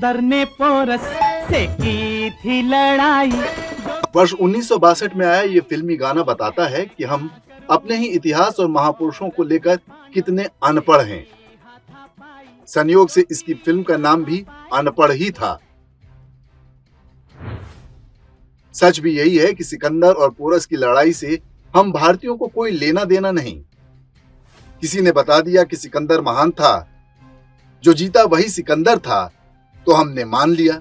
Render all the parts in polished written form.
सिकंदर ने पोरस से की थी लड़ाई। वर्ष 1962 में आया ये फिल्मी गाना बताता है कि हम अपने ही इतिहास और महापुरुषों को लेकर कितने अनपढ़ हैं। संयोग से इसकी फिल्म का नाम भी अनपढ़ ही था। सच भी यही है कि सिकंदर और पोरस की लड़ाई से हम भारतीयों को कोई लेना देना नहीं। किसी ने बता दिया कि सिकंदर महान था, जो जीता वही सिकंदर था, तो हमने मान लिया।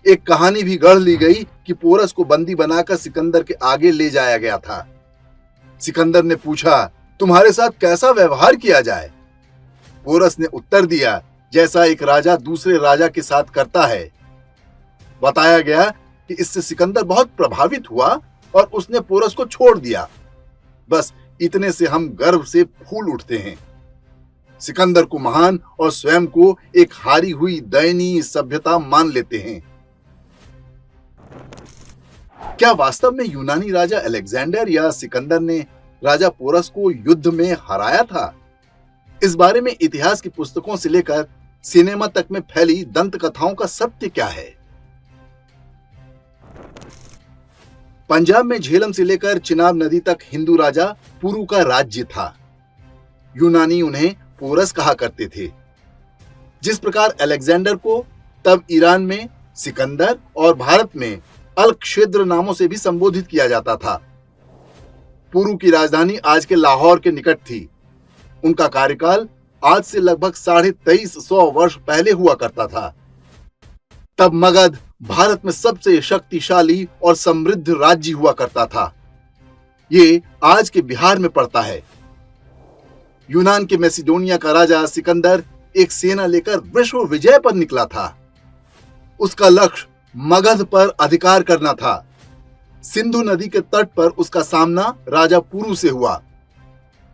एक कहानी भी गढ़ ली गई कि पोरस को बंदी बनाकर सिकंदर के आगे ले जाया गया था। सिकंदर ने पूछा, तुम्हारे साथ कैसा व्यवहार किया जाए? पोरस ने उत्तर दिया, जैसा एक राजा दूसरे राजा के साथ करता है। बताया गया कि इससे सिकंदर बहुत प्रभावित हुआ और उसने पोरस को छोड़ दिया। बस इतने से हम गर्व से फूल उठते हैं। सिकंदर को महान और स्वयं को एक हारी हुई दयनीय सभ्यता मान लेते हैं। क्या वास्तव में यूनानी राजा अलेक्जेंडर या सिकंदर ने राजा पोरस को युद्ध में हराया था? इस बारे में इतिहास की पुस्तकों से लेकर सिनेमा तक में फैली दंत कथाओं का सत्य क्या है? पंजाब में झेलम से लेकर चिनाब नदी तक हिंदू राजा पुरु का राज्य था। यूनानी उन्हें पोरस कहा करते थे। जिस प्रकार अलेक्जेंडर को तब ईरान में सिकंदर और भारत में अल क्षेत्र नामों से भी संबोधित किया जाता था। पुरु की राजधानी आज के लाहौर के निकट थी। उनका कार्यकाल आज से लगभग 2350 वर्ष पहले हुआ करता था। तब मगध भारत में सबसे शक्तिशाली और समृद्ध राज्य हुआ करता था। ये आज के बिहार में पड़ता है। यूनान के मैसिडोनिया का राजा सिकंदर एक सेना लेकर विश्व विजय पर निकला था। उसका लक्ष्य मगध पर अधिकार करना था। सिंधु नदी के तट पर उसका सामना राजा पुरु से हुआ।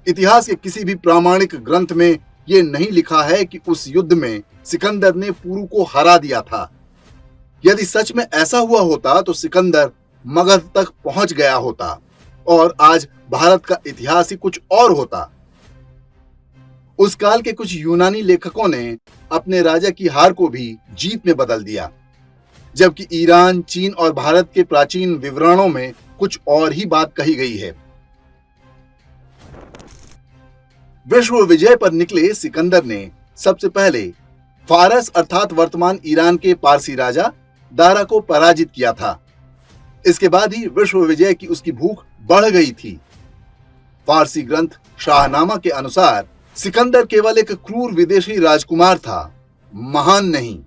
इतिहास के किसी भी प्रामाणिक ग्रंथ में यह नहीं लिखा है कि उस युद्ध में सिकंदर ने पुरु को हरा दिया था। यदि सच में ऐसा हुआ होता तो सिकंदर मगध तक पहुंच गया होता और आज भारत का इतिहास ही कुछ और होता। उस काल के कुछ यूनानी लेखकों ने अपने राजा की हार को भी जीत में बदल दिया, जबकि ईरान, चीन और भारत के प्राचीन विवरणों में कुछ और ही बात कही गई है। विश्व विजय पर निकले सिकंदर ने सबसे पहले फारस अर्थात वर्तमान ईरान के पारसी राजा दारा को पराजित किया था। इसके बाद ही विश्व विजय की उसकी भूख बढ़ गई थी। फारसी ग्रंथ शाहनामा के अनुसार सिकंदर केवल एक क्रूर विदेशी राजकुमार था, महान नहीं।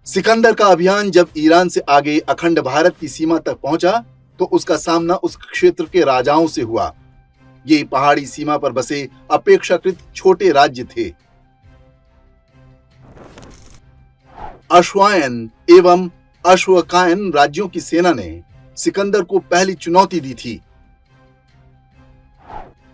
सिकंदर का अभियान जब ईरान से आगे अखंड भारत की सीमा तक पहुंचा तो उसका सामना उस क्षेत्र के राजाओं से हुआ। ये पहाड़ी सीमा पर बसे अपेक्षाकृत छोटे राज्य थे। अश्वायन एवं अश्वकायन राज्यों की सेना ने सिकंदर को पहली चुनौती दी थी।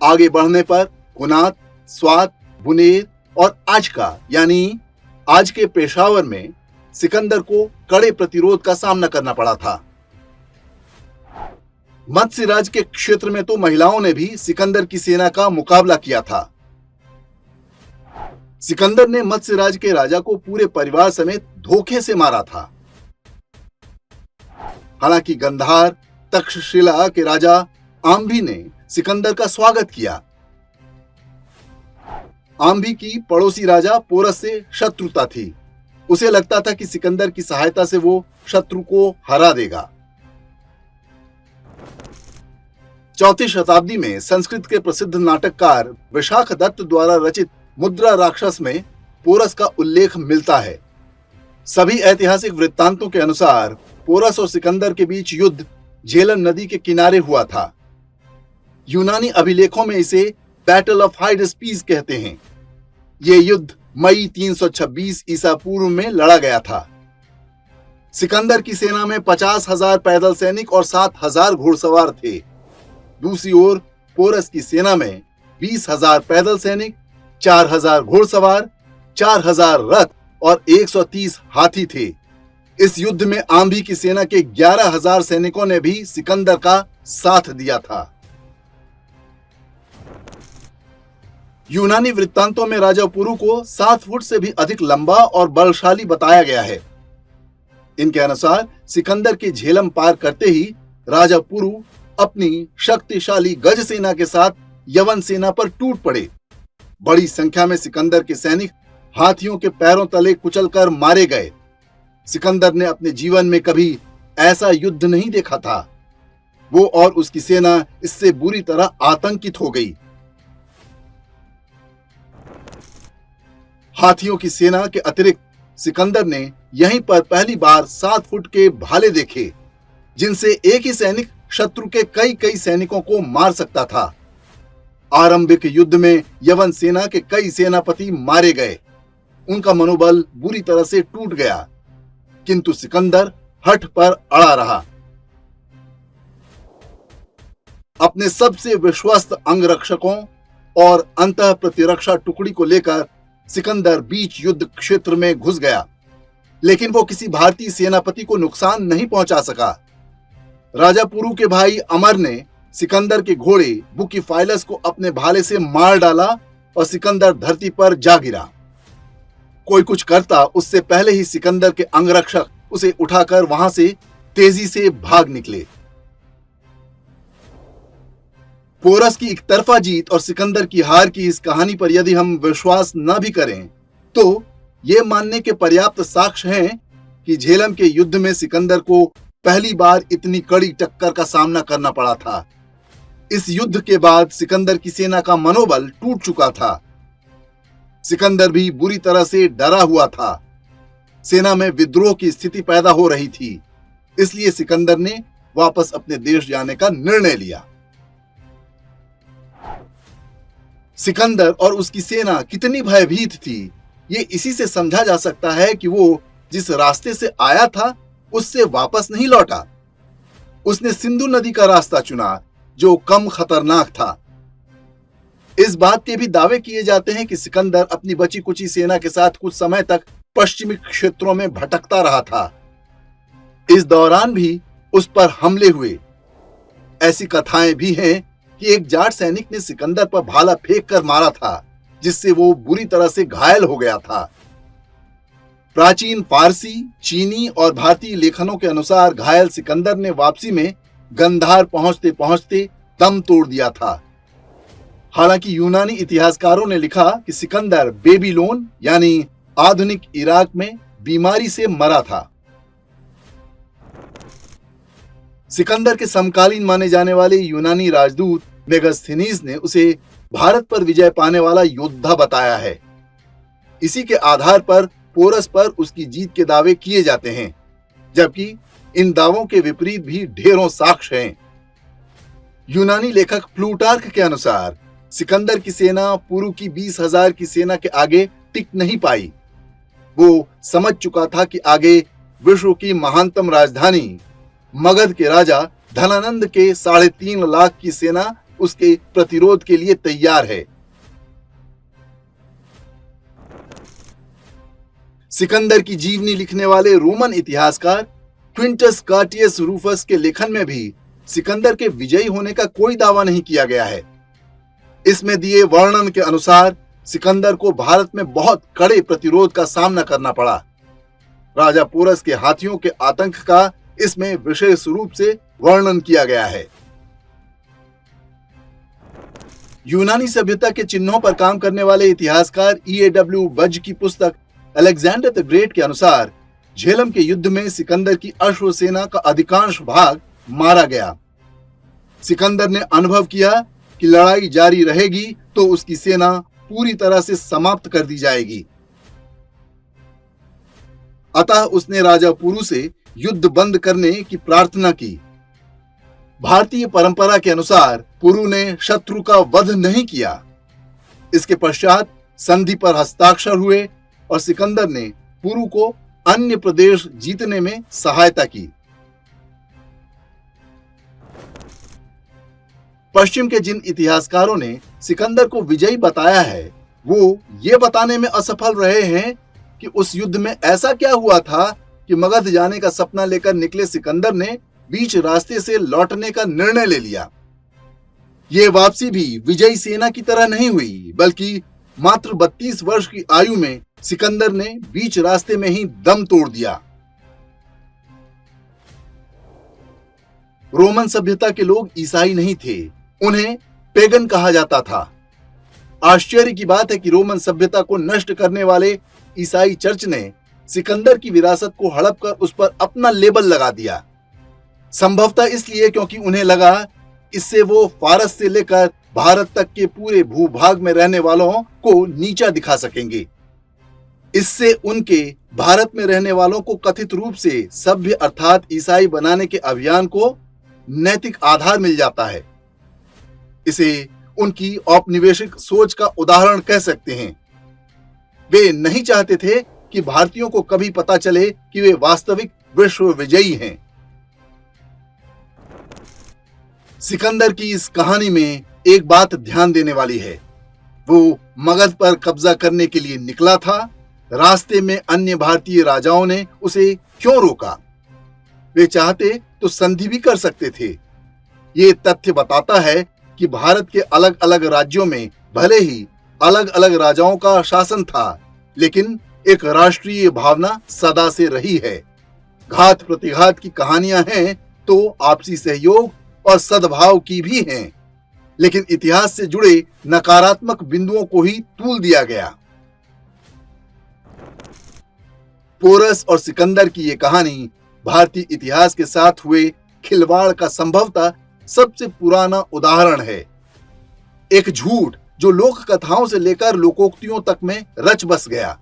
आगे बढ़ने पर कुनात, स्वात, बुनेर और आजका यानी आज के पेशावर में सिकंदर को कड़े प्रतिरोध का सामना करना पड़ा था। मत्स्य राज के क्षेत्र में तो महिलाओं ने भी सिकंदर की सेना का मुकाबला किया था। सिकंदर ने मत्स्य राज के राजा को पूरे परिवार समेत धोखे से मारा था। हालांकि गंधार तक्षशिला के राजा आम्भी ने सिकंदर का स्वागत किया। आम्भी की पड़ोसी राजा पोरस से शत्रुता थी। उसे लगता था कि सिकंदर की सहायता से वो शत्रु को हरा देगा। 4वीं शताब्दी में संस्कृत के प्रसिद्ध नाटककार विशाख दत्त द्वारा रचित मुद्रा राक्षस में पोरस का उल्लेख मिलता है। सभी ऐतिहासिक वृत्तांतों के अनुसार पोरस और सिकंदर के बीच युद्ध झेलम नदी के किनारे हुआ था। यूनानी अभिलेखों में इसे बैटल ऑफ हाइडेस्पीस कहते हैं। यह युद्ध मई 326 ईसा पूर्व में लड़ा गया था। सिकंदर की सेना में 50,000 पैदल सैनिक और 7,000 घुड़सवार थे। दूसरी ओर पोरस की सेना में 20,000 पैदल सैनिक, 4,000 घुड़सवार, 4,000 रथ और 130 हाथी थे। इस युद्ध में आम्भी की सेना के 11,000 सैनिकों ने भी सिकंदर का साथ दिया था। यूनानी वृत्तांतों में राजा पुरु को 7 फुट से भी अधिक लंबा और बलशाली बताया गया है। इनके अनुसार सिकंदर की झेलम पार करते ही राजा पुरु अपनी शक्तिशाली गज सेना के साथ यवन सेना पर टूट पड़े। बड़ी संख्या में सिकंदर के सैनिक हाथियों के पैरों तले कुचलकर मारे गए। सिकंदर ने अपने जीवन में कभी ऐसा युद्ध नहीं देखा था। वो और उसकी सेना इससे बुरी तरह आतंकित हो गई। हाथियों की सेना के अतिरिक्त सिकंदर ने यहीं पर पहली बार 7 फुट के भाले देखे, जिनसे एक ही सैनिक शत्रु के कई कई सैनिकों को मार सकता था। आरंभिक युद्ध में यवन सेना के कई सेनापति मारे गए। उनका मनोबल बुरी तरह से टूट गया, किंतु सिकंदर हठ पर अड़ा रहा। अपने सबसे विश्वस्त अंगरक्षकों और अंतः प्रतिरक्षा टुकड़ी को लेकर सिकंदर बीच युद्ध क्षेत्र में घुस गया, लेकिन वो किसी भारतीय सेनापति को नुकसान नहीं पहुंचा सका। राजा पुरु के भाई अमर ने सिकंदर के घोड़े बुकीफाइलस को अपने भाले से मार डाला और सिकंदर धरती पर जा गिरा। कोई कुछ करता उससे पहले ही सिकंदर के अंगरक्षक उसे उठाकर वहां से तेजी से भाग निकले। पोरस की एकतरफा जीत और सिकंदर की हार की इस कहानी पर यदि हम विश्वास न भी करें तो ये मानने के पर्याप्त साक्ष्य हैं कि झेलम के युद्ध में सिकंदर को पहली बार इतनी कड़ी टक्कर का सामना करना पड़ा था। इस युद्ध के बाद सिकंदर की सेना का मनोबल टूट चुका था। सिकंदर भी बुरी तरह से डरा हुआ था। सेना में विद्रोह की स्थिति पैदा हो रही थी, इसलिए सिकंदर ने वापस अपने देश जाने का निर्णय लिया। सिकंदर और उसकी सेना कितनी भयभीत थी, ये इसी से समझा जा सकता है कि वो जिस रास्ते से आया था उससे वापस नहीं लौटा। उसने सिंधु नदी का रास्ता चुना, जो कम खतरनाक था। इस बात के भी दावे किए जाते हैं कि सिकंदर अपनी बची कुची सेना के साथ कुछ समय तक पश्चिमी क्षेत्रों में भटकता रहा था। इस दौरान भी उस पर हमले हुए। ऐसी कथाएं भी हैं कि एक जाट सैनिक ने सिकंदर पर भाला फेंक कर मारा था, जिससे वो बुरी तरह से घायल हो गया था। प्राचीन फारसी, चीनी और भारतीय लेखनों के अनुसार घायल सिकंदर ने वापसी में गंधार पहुंचते पहुंचते दम तोड़ दिया था। हालांकि यूनानी इतिहासकारों ने लिखा कि सिकंदर बेबीलोन यानी आधुनिक इराक में बीमारी से मरा था। सिकंदर के समकालीन माने जाने वाले यूनानी राजदूत मेगास्थनीज ने उसे भारत पर विजय पाने वाला योद्धा बताया है। इसी के आधार पर पोरस पर उसकी जीत के दावे किए जाते हैं, जबकि इन दावों के विपरीत भी ढेरों साक्ष्य हैं। यूनानी लेखक प्लूटार्क के अनुसार सिकंदर की सेना पुरु की 20,000 की सेना के आगे टिक नहीं पाई। वो समझ चुका था कि आगे विश्व की महानतम राजधानी मगध के राजा धनानंद के 3.5 लाख की सेना उसके प्रतिरोध के लिए तैयार है। सिकंदर की जीवनी लिखने वाले रोमन इतिहासकार क्विंटस कार्टियस रूफस के लेखन में भी सिकंदर के विजयी होने का कोई दावा नहीं किया गया है। इसमें दिए वर्णन के अनुसार सिकंदर को भारत में बहुत कड़े प्रतिरोध का सामना करना पड़ा। राजा पोरस के हाथियों के आतंक का इसमें विशेष रूप से वर्णन किया गया है। यूनानी सभ्यता के चिन्हों पर काम करने वाले इतिहासकार E.A.W. बज की पुस्तक अलेक्जेंडर द ग्रेट के अनुसार झेलम के युद्ध में सिकंदर की अश्व सेना का अधिकांश भाग मारा गया। सिकंदर ने अनुभव किया कि लड़ाई जारी रहेगी तो उसकी सेना पूरी तरह से समाप्त कर दी जाएगी। अतः उसने राजा पुरु से युद्ध बंद करने की प्रार्थना की। भारतीय परंपरा के अनुसार पुरु ने शत्रु का वध नहीं किया। इसके पश्चात संधि पर हस्ताक्षर हुए और सिकंदर ने पुरु को अन्य प्रदेश जीतने में सहायता की। पश्चिम के जिन इतिहासकारों ने सिकंदर को विजयी बताया है, वो ये बताने में असफल रहे हैं कि उस युद्ध में ऐसा क्या हुआ था कि मगध जाने का सपना लेकर निकले सिकंदर ने बीच रास्ते से लौटने का निर्णय ले लिया। ये वापसी भी विजयी सेना की तरह नहीं हुई, बल्कि मात्र 32 वर्ष की आयु में सिकंदर ने बीच रास्ते में ही दम तोड़ दिया। रोमन सभ्यता के लोग ईसाई नहीं थे, उन्हें पेगन कहा जाता था। आश्चर्य की बात है कि रोमन सभ्यता को नष्ट करने वाले ईसाई चर्च ने सिकंदर की विरासत को हड़प कर उस पर अपना लेबल लगा दिया। संभवतः इसलिए क्योंकि उन्हें लगा इससे वो फारस से लेकर भारत तक के पूरे भूभाग में रहने वालों को नीचा दिखा सकेंगे। इससे उनके भारत में रहने वालों को कथित रूप से सभ्य अर्थात ईसाई बनाने के अभियान को नैतिक आधार मिल जाता है। इसे उनकी औपनिवेशिक सोच का उदाहरण कह सकते हैं। वे नहीं चाहते थे कि भारतीयों को कभी पता चले कि वे वास्तविक विश्व विजयी हैं। सिकंदर की इस कहानी में एक बात ध्यान देने वाली है। वो मगध पर कब्जा करने के लिए निकला था। रास्ते में अन्य भारतीय राजाओं ने उसे क्यों रोका? वे चाहते तो संधि भी कर सकते थे। ये तथ्य बताता है कि भारत के अलग अलग राज्यों में भले ही अलग अलग राजाओं का शासन था, लेकिन एक राष्ट्रीय भावना सदा से रही है। घात प्रतिघात की कहानियां हैं तो आपसी सहयोग और सद्भाव की भी हैं, लेकिन इतिहास से जुड़े नकारात्मक बिंदुओं को ही तूल दिया गया। पोरस और सिकंदर की ये कहानी भारतीय इतिहास के साथ हुए खिलवाड़ का संभवतः सबसे पुराना उदाहरण है। एक झूठ जो लोक कथाओं से लेकर लोकोक्तियों तक में रच बस गया।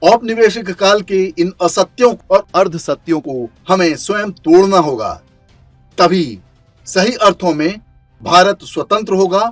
औपनिवेशिक काल के इन असत्यों और अर्ध सत्यों को हमें स्वयं तोड़ना होगा, तभी सही अर्थों में भारत स्वतंत्र होगा